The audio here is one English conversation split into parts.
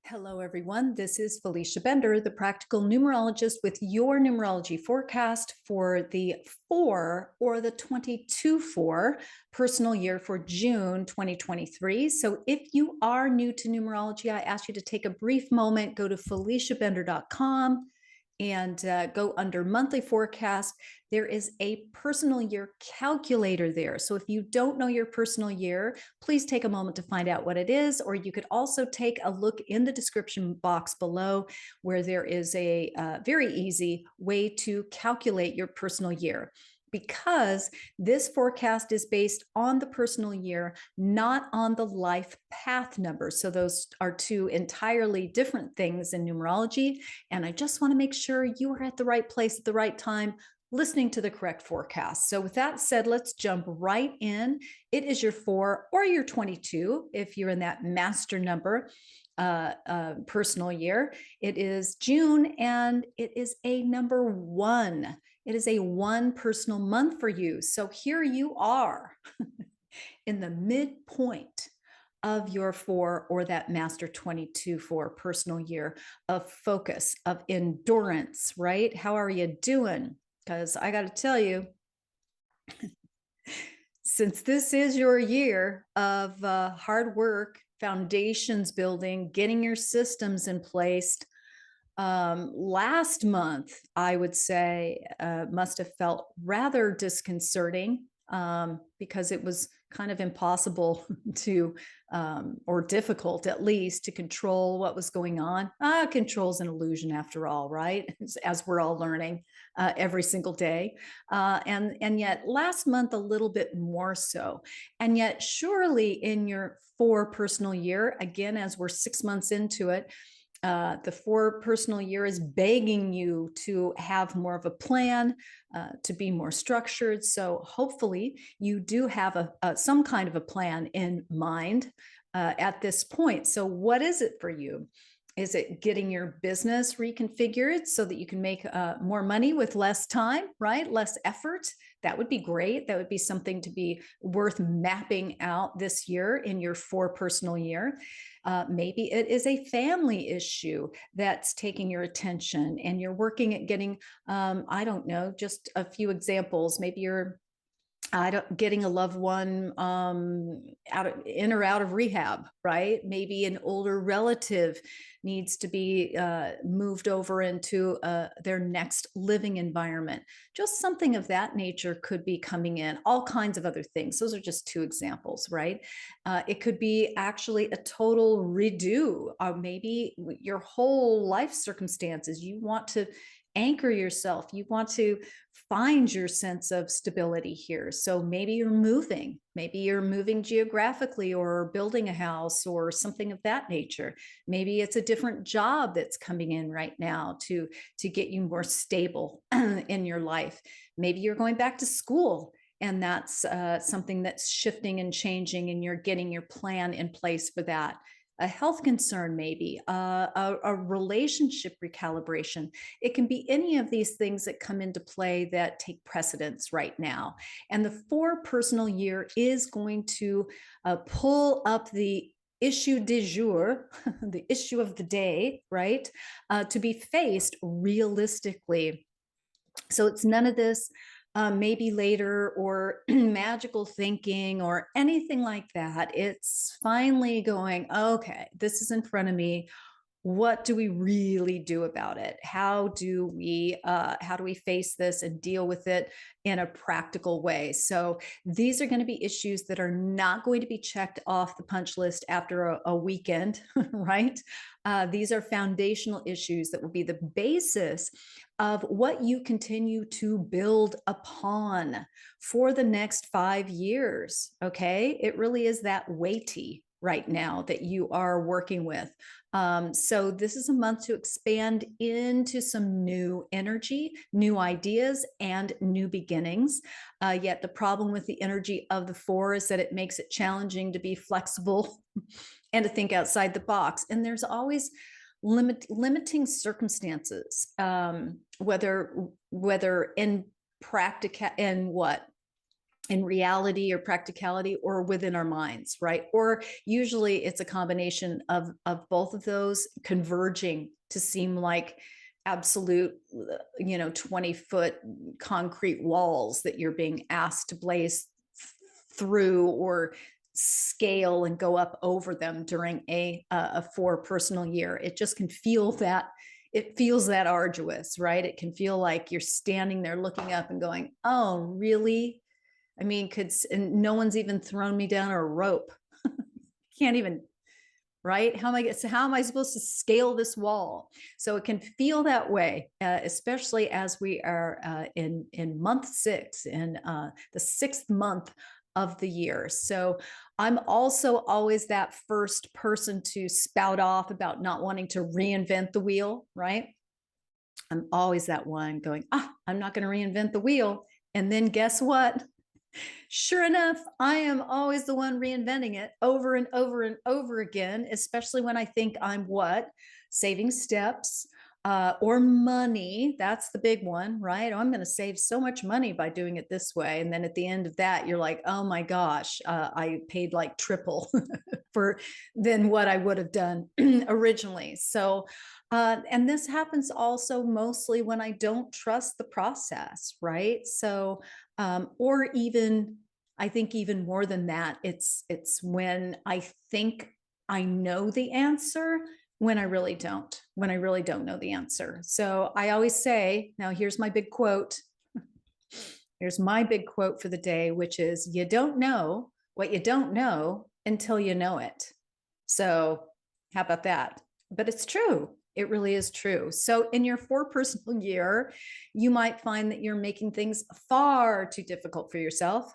Hello, everyone. This is Felicia Bender, the practical numerologist, with your numerology forecast for the 4 or the 22-4 personal year for June 2023. So, if you are new to numerology, I ask you to take a brief moment, go to feliciabender.com and go under monthly forecast. There is a personal year calculator there. So if you don't know your personal year, please take a moment to find out what it is, or you could also take a look in the description box below where there is a very easy way to calculate your personal year, because this forecast is based on the personal year, not on the life path number. So those are two entirely different things in numerology. And I just want to make sure you are at the right place at the right time, listening to the correct forecast. So with that said, let's jump right in. It is your 4 or your 22 if you're in that master number personal year. It is June and it is a number 1. It is a 1 personal month for you. So here you are in the midpoint of your 4 or that master 22 for personal year of focus, of endurance, right? How are you doing? Because I got to tell you, since this is your year of hard work, foundations building, getting your systems in place, last month, I would say, must have felt rather disconcerting, because it was kind of impossible to, or difficult at least, to control what was going on. Control's an illusion after all, right? As we're all learning every single day. And yet last month, a little bit more so. And yet surely in your 4 personal year, again, as we're 6 months into it, the 4 personal year is begging you to have more of a plan, to be more structured. So hopefully you do have some kind of a plan in mind at this point. So what is it for you? Is it getting your business reconfigured so that you can make more money with less time, right? Less effort. That would be great. That would be something to be worth mapping out this year in your 4 personal year. Maybe it is a family issue that's taking your attention and you're working at getting, I don't know, just a few examples. Maybe you're getting a loved one in or out of rehab, right? Maybe an older relative needs to be moved over into their next living environment. Just something of that nature could be coming in. All kinds of other things. Those are just 2 examples, right? It could be actually a total redo, or maybe your whole life circumstances. You want to anchor yourself. You want to find your sense of stability here. So maybe you're moving geographically or building a house or something of that nature. Maybe it's a different job that's coming in right now to get you more stable in your life. Maybe you're going back to school and that's something that's shifting and changing and you're getting your plan in place for that. A health concern, maybe a relationship recalibration. It can be any of these things that come into play that take precedence right now. And the 4 personal year is going to pull up the issue du jour, the issue of the day, right? To be faced realistically. So it's none of this maybe later or magical thinking or anything like that. It's finally going, okay, this is in front of me. What do we really do about it? How do we face this and deal with it in a practical way? So these are going to be issues that are not going to be checked off the punch list after a weekend, right? These are foundational issues that will be the basis of what you continue to build upon for the next 5 years. Okay, it really is that weighty right now that you are working with. So this is a month to expand into some new energy, new ideas, and new beginnings. Yet the problem with the energy of the 4 is that it makes it challenging to be flexible and to think outside the box. And there's always limiting circumstances, whether in practical and what in reality or practicality or within our minds, right? Or usually it's a combination of both of those converging to seem like absolute 20-foot concrete walls that you're being asked to blaze through or scale and go up over them during a four personal year. It just can feel that, it feels that arduous, right? It can feel like you're standing there looking up and going, oh really? I mean, and no one's even thrown me down a rope. Can't even, right? How am I supposed to scale this wall? So it can feel that way, especially as we are in month 6, in the 6th month of the year. So I'm also always that first person to spout off about not wanting to reinvent the wheel, right? I'm always that one going, I'm not going to reinvent the wheel. And then guess what? Sure enough, I am always the one reinventing it over and over and over again, especially when I think I'm saving steps or money. That's the big one, right? Oh, I'm going to save so much money by doing it this way. And then at the end of that, you're like, oh my gosh, I paid like triple for than what I would have done originally. So, and this happens also mostly when I don't trust the process, right? So, or even, I think even more than that, it's when I think I know the answer when I really don't, when I really don't know the answer. So I always say, now here's my big quote. Here's my big quote for the day, which is, you don't know what you don't know until you know it. So how about that? But it's true. It really is true. So in your 4 personal year, you might find that you're making things far too difficult for yourself.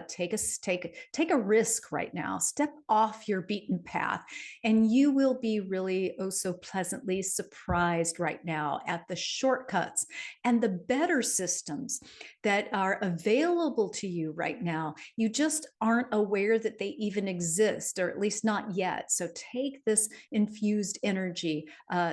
Take a risk right now. Step off your beaten path, and you will be really oh so pleasantly surprised right now at the shortcuts and the better systems that are available to you right now. You just aren't aware that they even exist, or at least not yet. So take this infused energy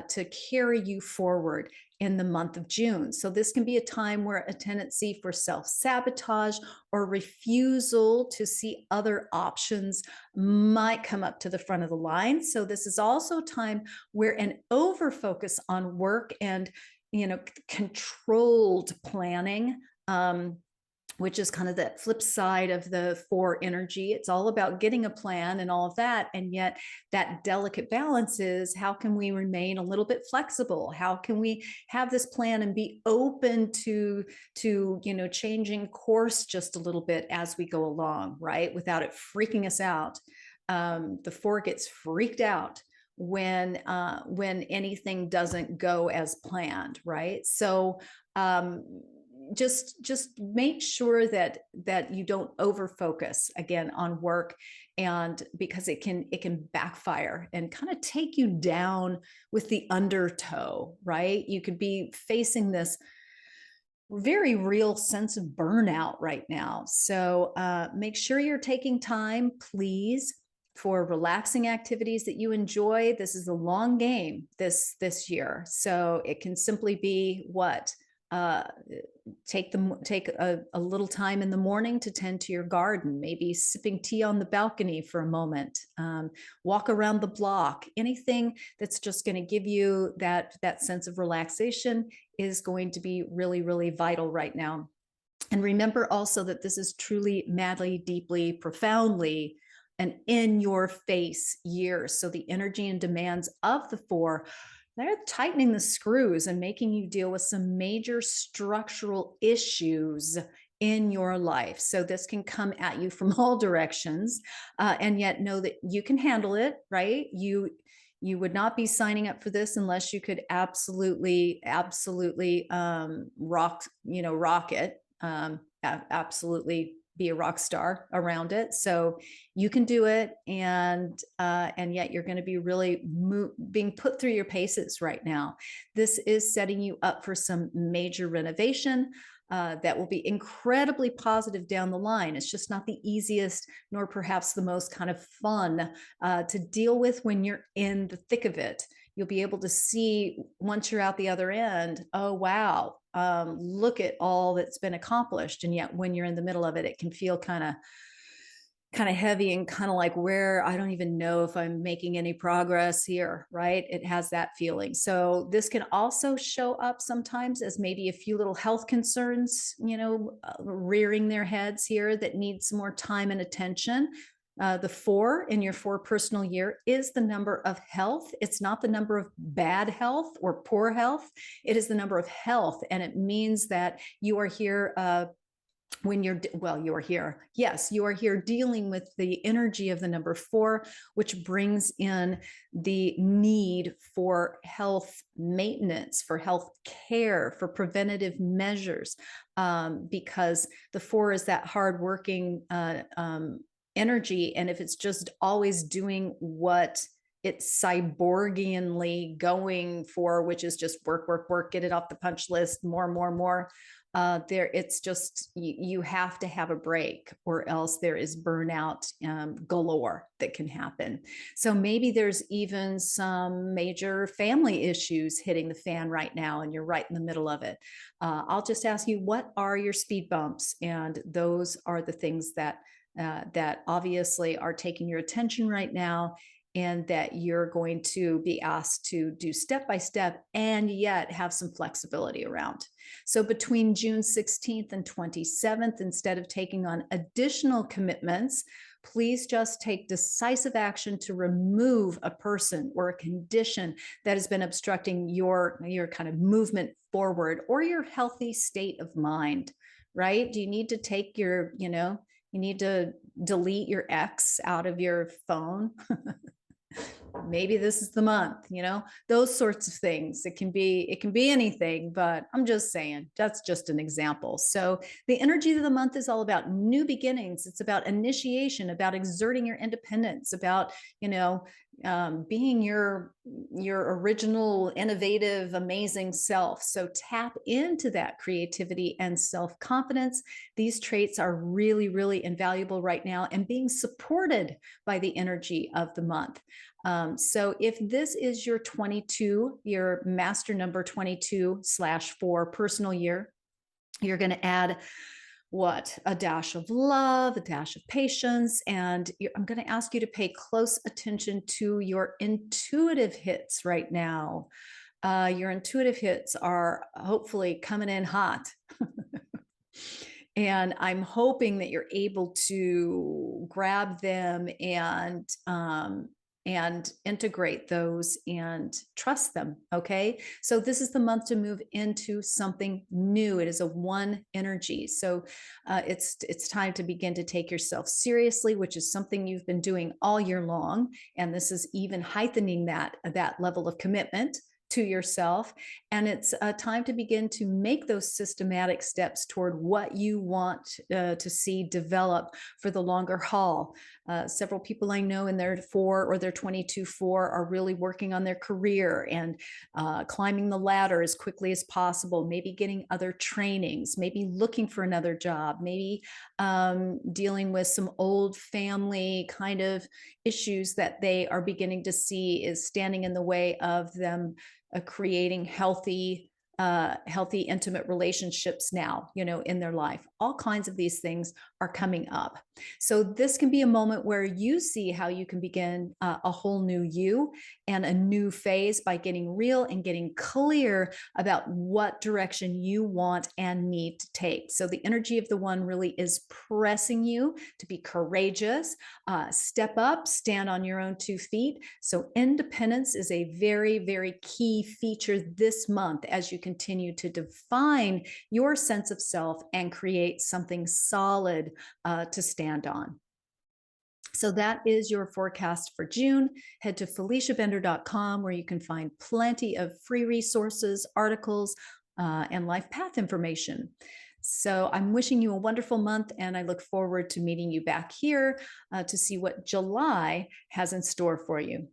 to carry you forward in the month of June. So this can be a time where a tendency for self-sabotage or refusal to see other options might come up to the front of the line. So this is also a time where an overfocus on work and controlled planning, which is kind of the flip side of the 4 energy. It's all about getting a plan and all of that. And yet that delicate balance is, how can we remain a little bit flexible? How can we have this plan and be open to changing course just a little bit as we go along, right? Without it freaking us out. The 4 gets freaked out when anything doesn't go as planned, right? So just make sure that you don't over focus again on work, and because it can backfire and kind of take you down with the undertow, right? You could be facing this very real sense of burnout right now. So make sure you're taking time, please, for relaxing activities that you enjoy. This is a long game this year, so it can simply be take a little time in the morning to tend to your garden, maybe sipping tea on the balcony for a moment, walk around the block. Anything that's just going to give you that sense of relaxation is going to be really, really vital right now. And remember also that this is truly, madly, deeply, profoundly an in your face year. So the energy and demands of the 4, they're tightening the screws and making you deal with some major structural issues in your life. So this can come at you from all directions, and yet know that you can handle it, right? You would not be signing up for this unless you could absolutely rock it, absolutely be a rock star around it. So you can do it, and yet you're going to be really being put through your paces right now. This is setting you up for some major renovation that will be incredibly positive down the line. It's just not the easiest, nor perhaps the most kind of fun to deal with when you're in the thick of it. You'll be able to see once you're out the other end, oh wow, look at all that's been accomplished. And yet when you're in the middle of it, it can feel kind of heavy and kind of like, where I don't even know if I'm making any progress here, right? It has that feeling. So this can also show up sometimes as maybe a few little health concerns, rearing their heads here that need some more time and attention. The 4 in your 4 personal year is the number of health. It's not the number of bad health or poor health. It is the number of health. And it means that you are here when you are here. Yes, you are here dealing with the energy of the number 4, which brings in the need for health maintenance, for health care, for preventative measures, because the 4 is that hardworking energy. And if it's just always doing what it's cyborgianly going for, which is just work, work, work, get it off the punch list, more, it's just you have to have a break, or else there is burnout galore that can happen. So maybe there's even some major family issues hitting the fan right now, and you're right in the middle of it. I'll just ask you, what are your speed bumps? And those are the things that obviously are taking your attention right now, and that you're going to be asked to do step by step, and yet have some flexibility around. So between June 16th and 27th, instead of taking on additional commitments, please just take decisive action to remove a person or a condition that has been obstructing your kind of movement forward, or your healthy state of mind, right? Do you need to take you need to delete your ex out of your phone? Maybe this is the month, those sorts of things. It can be anything, but I'm just saying, that's just an example. So the energy of the month is all about new beginnings. It's about initiation, about exerting your independence, about being your original, innovative, amazing self. So tap into that creativity and self-confidence. These traits are really, really invaluable right now, and being supported by the energy of the month. So if this is your 22, your master number 22/4 personal year, you're going to add a dash of love, a dash of patience. And I'm going to ask you to pay close attention to your intuitive hits right now. Your intuitive hits are hopefully coming in hot. And I'm hoping that you're able to grab them and integrate those and trust them. Okay. So this is the month to move into something new. It is a 1 energy. So it's time to begin to take yourself seriously, which is something you've been doing all year long. And this is even heightening that level of commitment to yourself. And it's time to begin to make those systematic steps toward what you want to see develop for the longer haul. Several people I know in their 4 or their 22/4 are really working on their career and climbing the ladder as quickly as possible, maybe getting other trainings, maybe looking for another job, maybe dealing with some old family kind of issues that they are beginning to see is standing in the way of them creating healthy, intimate relationships now, in their life. All kinds of these things are coming up. So this can be a moment where you see how you can begin a whole new you and a new phase by getting real and getting clear about what direction you want and need to take. So the energy of the 1 really is pressing you to be courageous, step up, stand on your own 2 feet. So independence is a very, very key feature this month as you continue to define your sense of self and create something solid to stand on. So that is your forecast for June. Head to FeliciaBender.com, where you can find plenty of free resources, articles, and life path information. So I'm wishing you a wonderful month, and I look forward to meeting you back here to see what July has in store for you.